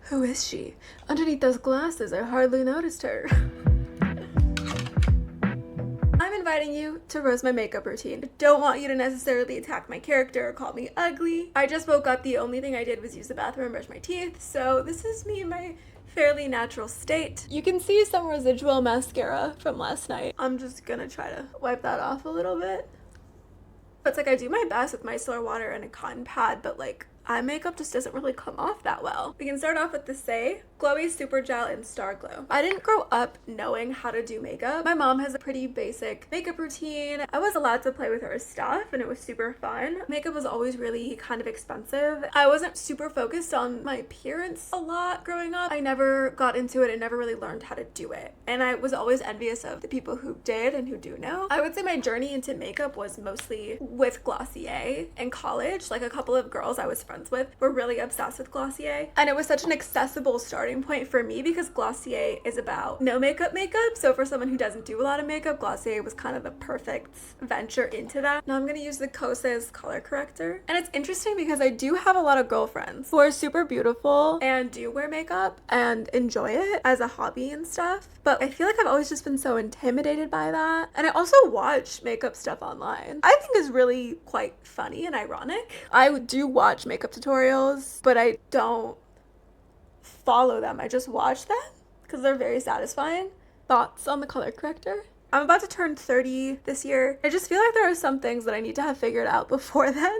Who is she? Underneath those glasses, I hardly noticed her. I'm inviting you to roast my makeup routine. I don't want you to necessarily attack my character or call me ugly. I just woke up. The only thing I did was use the bathroom and brush my teeth. So this is me in my fairly natural state. You can see some residual mascara from last night. I'm just gonna try to wipe that off a little bit. It's like I do my best with micellar water and a cotton pad, but like eye makeup just doesn't really come off that well. We can start off with the Say Glowy Super Gel in Star Glow. I didn't grow up knowing how to do makeup. My mom has a pretty basic makeup routine. I was allowed to play with her stuff and it was super fun. Makeup was always really kind of expensive. I wasn't super focused on my appearance a lot growing up. I never got into it and never really learned how to do it. And I was always envious of the people who did and who do know. I would say my journey into makeup was mostly with Glossier in college. Like a couple of girls I was friends with were really obsessed with Glossier. And it was such an accessible starting point for me because Glossier is about no makeup. So for someone who doesn't do a lot of makeup, Glossier was kind of the perfect venture into that. Now I'm gonna use the Kosas color corrector. And it's interesting because I do have a lot of girlfriends who are super beautiful and do wear makeup and enjoy it as a hobby and stuff. But I feel like I've always just been so intimidated by that. And I also watch makeup stuff online. I think is really quite funny and ironic. I do watch makeup tutorials, but I don't follow them. I just watch them because they're very satisfying. Thoughts on the color corrector? I'm about to turn 30 this year. I just feel like there are some things that I need to have figured out before then.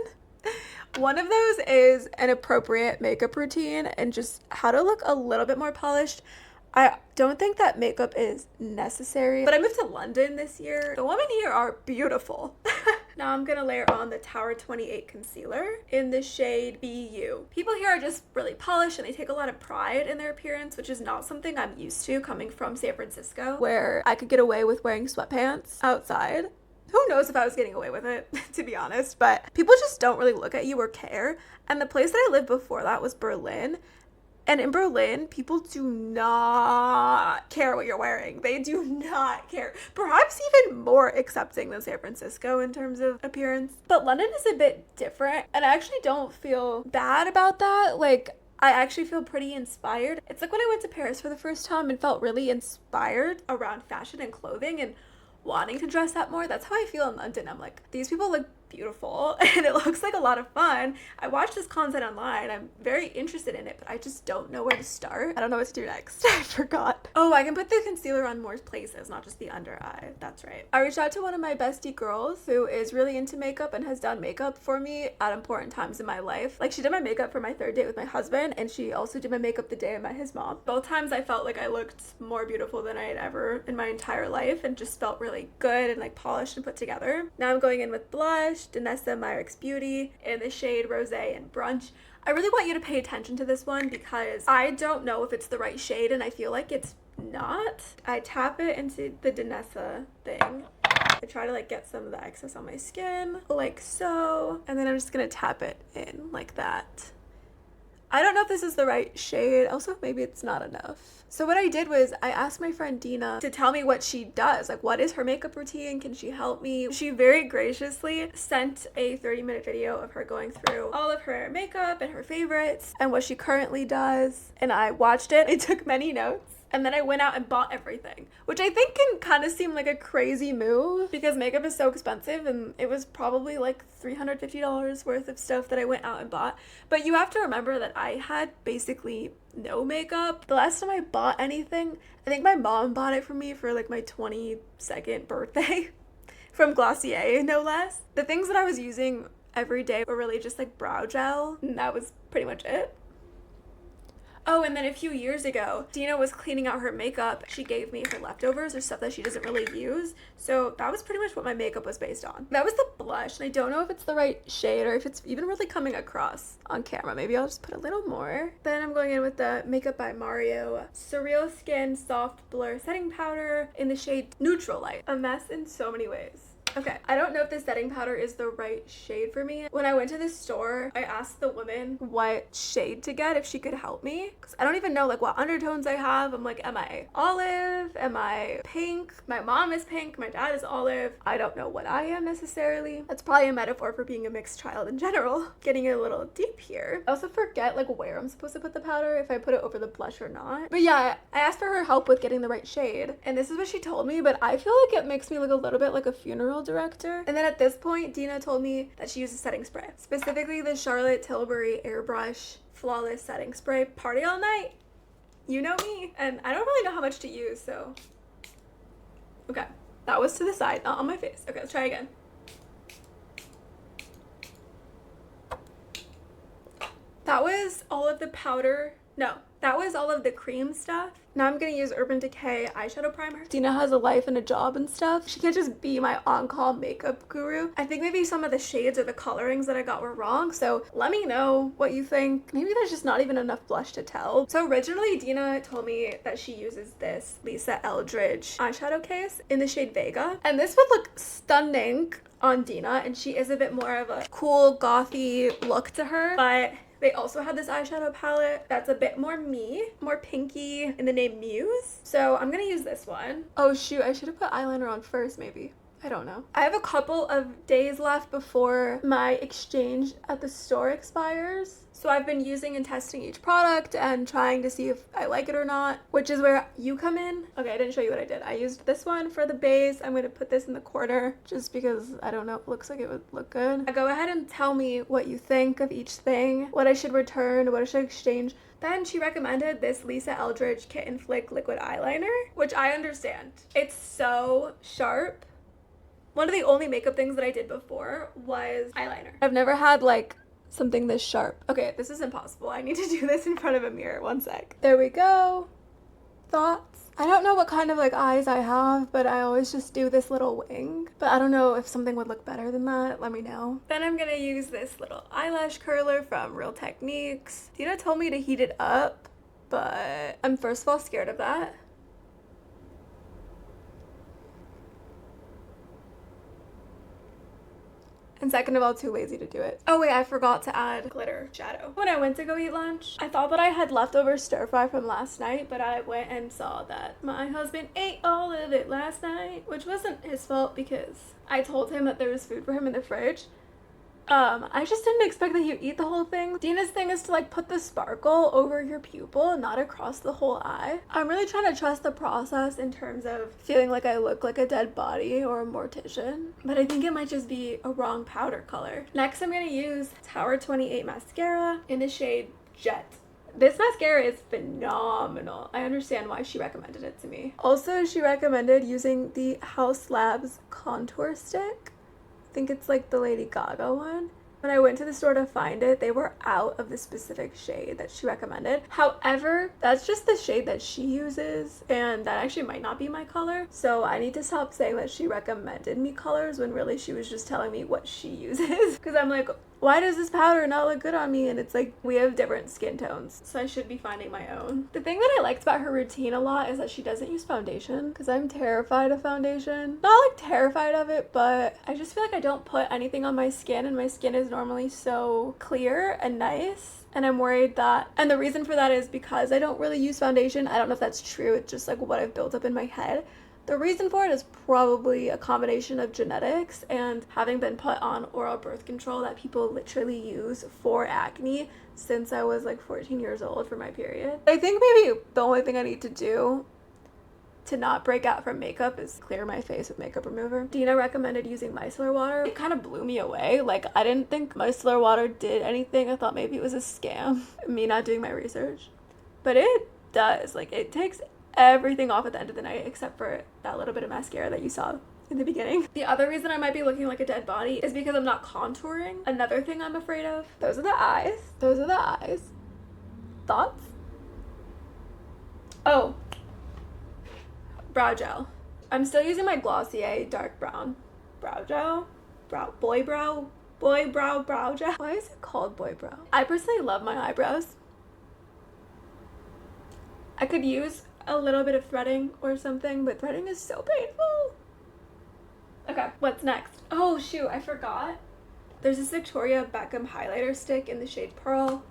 One of those is an appropriate makeup routine and just how to look a little bit more polished. I don't think that makeup is necessary, but I moved to London this year. The women here are beautiful. Now I'm gonna layer on the Tower 28 concealer in the shade BU. People here are just really polished and they take a lot of pride in their appearance, which is not something I'm used to coming from San Francisco, where I could get away with wearing sweatpants outside. Who knows if I was getting away with it, to be honest, but people just don't really look at you or care. And the place that I lived before that was Berlin. And in Berlin, people do not care what you're wearing. They do not care. Perhaps even more accepting than San Francisco in terms of appearance. But London is a bit different, and I actually don't feel bad about that. Like, I actually feel pretty inspired. It's like when I went to Paris for the first time and felt really inspired around fashion and clothing and wanting to dress up more. That's how I feel in London. I'm like, these people look beautiful and it looks like a lot of fun. I watch this content online. I'm very interested in it, but I just don't know where to start. I don't know what to do next. I forgot. Oh, I can put the concealer on more places, not just the under eye. That's right. I reached out to one of my bestie girls who is really into makeup and has done makeup for me at important times in my life. Like, she did my makeup for my third date with my husband, and she also did my makeup the day I met his mom. Both times I felt like I looked more beautiful than I had ever in my entire life and just felt really good and like polished and put together. Now I'm going in with blush, Danessa Myricks Beauty in the shade Rosé and Brunch. I really want you to pay attention to this one because I don't know if it's the right shade and I feel like it's not. I tap it into the Danessa thing. I try to like get some of the excess on my skin like so, and then I'm just gonna tap it in like that. I don't know if this is the right shade. Also, maybe it's not enough. So what I did was I asked my friend Dina to tell me what she does. Like, what is her makeup routine? Can she help me? She very graciously sent a 30-minute video of her going through all of her makeup and her favorites and what she currently does. And I watched it. I took many notes. And then I went out and bought everything, which I think can kind of seem like a crazy move because makeup is so expensive and it was probably like $350 worth of stuff that I went out and bought. But you have to remember that I had basically no makeup. The last time I bought anything, I think my mom bought it for me for like my 22nd birthday from Glossier, no less. The things that I was using every day were really just like brow gel, and that was pretty much it. Oh, and then a few years ago, Dina was cleaning out her makeup. She gave me her leftovers or stuff that she doesn't really use. So that was pretty much what my makeup was based on. That was the blush, and I don't know if it's the right shade or if it's even really coming across on camera. Maybe I'll just put a little more. Then I'm going in with the Makeup by Mario Surreal Skin Soft Blur Setting Powder in the shade Neutral Light. A mess in so many ways. Okay, I don't know if this setting powder is the right shade for me. When I went to the store, I asked the woman what shade to get, if she could help me, because I don't even know like what undertones I have. I'm like, am I olive? Am I pink? My mom is pink, my dad is olive. I don't know what I am necessarily. That's probably a metaphor for being a mixed child in general. Getting a little deep here. I also forget like where I'm supposed to put the powder, if I put it over the blush or not. But yeah, I asked for her help with getting the right shade, and this is what she told me, but I feel like it makes me look a little bit like a funeral director. And then at this point, Dina told me that she uses setting spray, specifically the Charlotte Tilbury Airbrush Flawless Setting Spray. Party all night. You know me. And I don't really know how much to use, so. Okay, that was to the side, not on my face. Okay, let's try again. That was all of the powder. No, that was all of the cream stuff. Now I'm gonna use Urban Decay eyeshadow primer. Dina has a life and a job and stuff. She can't just be my on-call makeup guru. I think maybe some of the shades or the colorings that I got were wrong, so let me know what you think. Maybe there's just not even enough blush to tell. So originally Dina told me that she uses this Lisa Eldridge eyeshadow case in the shade Vega, and this would look stunning on Dina, and she is a bit more of a cool gothy look to her, but they also had this eyeshadow palette that's a bit more me, more pinky, in the name Muse. So I'm gonna use this one. Oh shoot, I should have put eyeliner on first maybe. I don't know. I have a couple of days left before my exchange at the store expires. So I've been using and testing each product and trying to see if I like it or not, which is where you come in. Okay, I didn't show you what I did. I used this one for the base. I'm gonna put this in the corner just because I don't know, it looks like it would look good. Go ahead and tell me what you think of each thing, what I should return, what I should exchange. Then she recommended this Lisa Eldridge Kitten Flick liquid eyeliner, which I understand. It's so sharp. One of the only makeup things that I did before was eyeliner. I've never had like something this sharp. Okay, this is impossible. I need to do this in front of a mirror. One sec. There we go. Thoughts? I don't know what kind of like eyes I have, but I always just do this little wing. But I don't know if something would look better than that. Let me know. Then I'm gonna use this little eyelash curler from Real Techniques. Dina told me to heat it up, but I'm first of all scared of that. And second of all, too lazy to do it. Oh wait, I forgot to add glitter shadow. When I went to go eat lunch, I thought that I had leftover stir fry from last night, but I went and saw that my husband ate all of it last night, which wasn't his fault because I told him that there was food for him in the fridge. I just didn't expect that he'd eat the whole thing. Dina's thing is to like put the sparkle over your pupil, not across the whole eye. I'm really trying to trust the process in terms of feeling like I look like a dead body or a mortician, but I think it might just be a wrong powder color. Next, I'm gonna use Tower 28 mascara in the shade Jet. This mascara is phenomenal. I understand why she recommended it to me. Also, she recommended using the House Labs contour stick. I think it's like the Lady Gaga one. When I went to the store to find it, they were out of the specific shade that she recommended. However, that's just the shade that she uses, and that actually might not be my color. So I need to stop saying that she recommended me colors when really she was just telling me what she uses. Because I'm like, why does this powder not look good on me? And it's like, we have different skin tones, so I should be finding my own. The thing that I liked about her routine a lot is that she doesn't use foundation, because I'm terrified of foundation. Not like terrified of it, but I just feel like I don't put anything on my skin, and my skin is normally so clear and nice. And I'm worried that, and the reason for that is because I don't really use foundation. I don't know if that's true, it's just like what I've built up in my head. The reason for it is probably a combination of genetics and having been put on oral birth control that people literally use for acne since I was like 14 years old for my period. I think maybe the only thing I need to do to not break out from makeup is clear my face with makeup remover. Dina recommended using micellar water. It kind of blew me away. Like, I didn't think micellar water did anything. I thought maybe it was a scam, me not doing my research. But it does. Like, it takes everything off at the end of the night except for that little bit of mascara that you saw in the beginning. The other reason I might be looking like a dead body is because I'm not contouring. Another thing I'm afraid of. Those are the eyes. Those are the eyes. Thoughts? Oh. Brow gel. I'm still using my Glossier dark brown brow gel. Boy brow brow gel. Why is it called boy brow? I personally love my eyebrows. I could use a little bit of threading or something, but threading is so painful. Okay, what's next? Oh shoot, I forgot. There's this Victoria Beckham highlighter stick in the shade Pearl.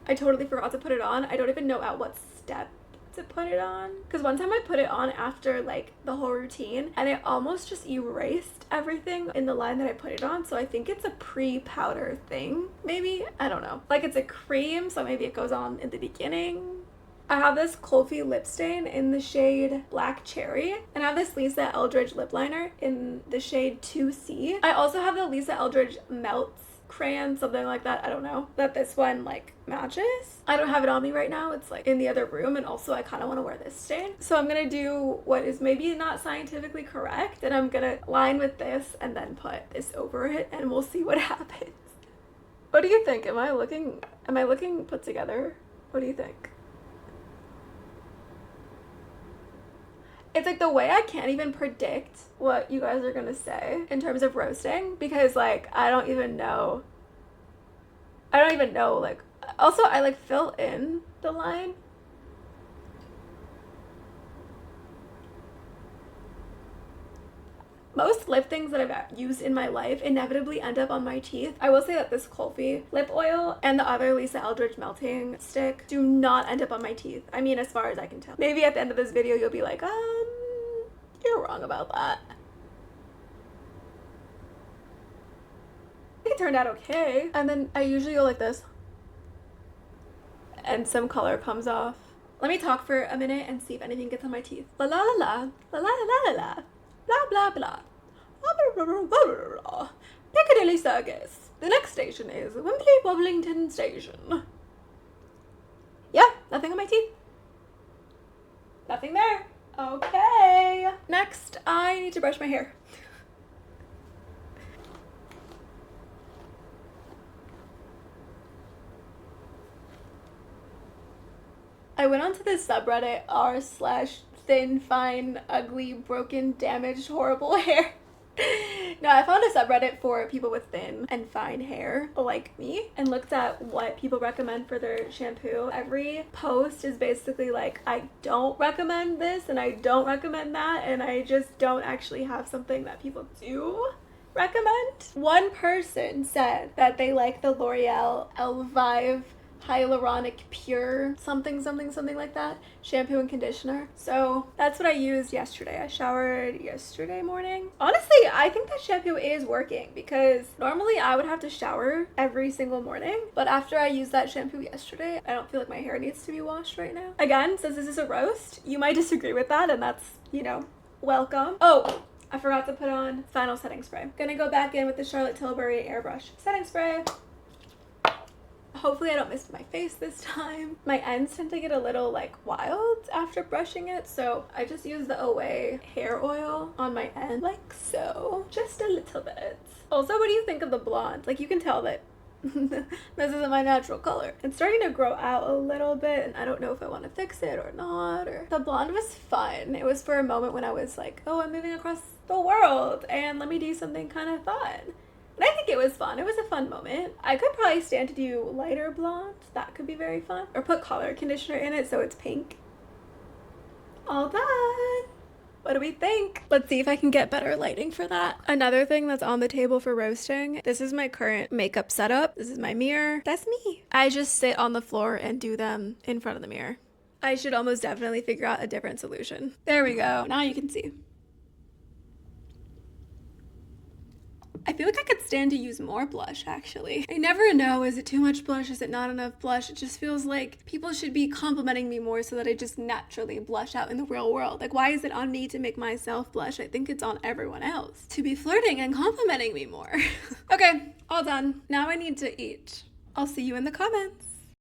I totally forgot to put it on. I don't even know at what step to put it on, because one time I put it on after like the whole routine and it almost just erased everything in the line that I put it on, so I think it's a pre-powder thing, maybe. I don't know, like it's a cream, so maybe it goes on in the beginning. I have this Kulfi lip stain in the shade Black Cherry, and I have this Lisa Eldridge lip liner in the shade 2C. I also have the Lisa Eldridge Melts crayon, something like that, I don't know, that this one like matches. I don't have it on me right now, it's like in the other room, and also I kind of want to wear this stain, so I'm gonna do what is maybe not scientifically correct, and I'm gonna line with this and then put this over it, and we'll see what happens. What do you think? Am I looking put together? What do you think? It's like the way I can't even predict what you guys are gonna say in terms of roasting, because like I don't even know, like, also I like fill in the line. Most lip things that I've used in my life inevitably end up on my teeth. I will say that this Kulfi lip oil and the other Lisa Eldridge melting stick do not end up on my teeth. I mean, as far as I can tell. Maybe at the end of this video you'll be like, you're wrong about that. It turned out okay. And then I usually go like this, and some color comes off. Let me talk for a minute and see if anything gets on my teeth. La la la la, la la la la la. Blah blah blah. Blah, blah, blah, blah, blah, blah. Piccadilly Circus. The next station is Wembley Boblington Station. Yeah, nothing on my teeth. Nothing there. Okay. Next, I need to brush my hair. I went onto this subreddit r/thin, fine, ugly, broken, damaged, horrible hair. No, I found a subreddit for people with thin and fine hair like me, and looked at what people recommend for their shampoo. Every post is basically like, I don't recommend this and I don't recommend that, and I just don't actually have something that people do recommend. One person said that they like the L'Oreal Elvive Hyaluronic Pure something like that shampoo and conditioner, so that's what I used yesterday. I showered yesterday morning. Honestly, I think that shampoo is working, because normally I would have to shower every single morning, but after I used that shampoo yesterday, I don't feel like my hair needs to be washed right now. Again, since this is a roast, you might disagree with that, and that's, you know, welcome. Oh, I forgot to put on final setting spray. Gonna go back in with the Charlotte Tilbury Airbrush setting spray. Hopefully I don't miss my face this time. My ends tend to get a little like wild after brushing it, so I just use the Away hair oil on my end like so, just a little bit. Also, what do you think of the blonde? Like, you can tell that this isn't my natural color. It's starting to grow out a little bit, and I don't know if I want to fix it or not. Or the blonde was fun. It was for a moment when I was like, oh, I'm moving across the world and let me do something kind of fun. And I think it was fun. It was a fun moment. I could probably stand to do lighter blonde. That could be very fun. Or put color conditioner in it so it's pink. All done. What do we think? Let's see if I can get better lighting for that. Another thing that's on the table for roasting, this is my current makeup setup. This is my mirror. That's me. I just sit on the floor and do them in front of the mirror. I should almost definitely figure out a different solution. There we go. Now you can see. I feel like I could stand to use more blush, actually. I never know, is it too much blush? Is it not enough blush? It just feels like people should be complimenting me more so that I just naturally blush out in the real world. Like, why is it on me to make myself blush? I think it's on everyone else to be flirting and complimenting me more. Okay, all done. Now I need to eat. I'll see you in the comments.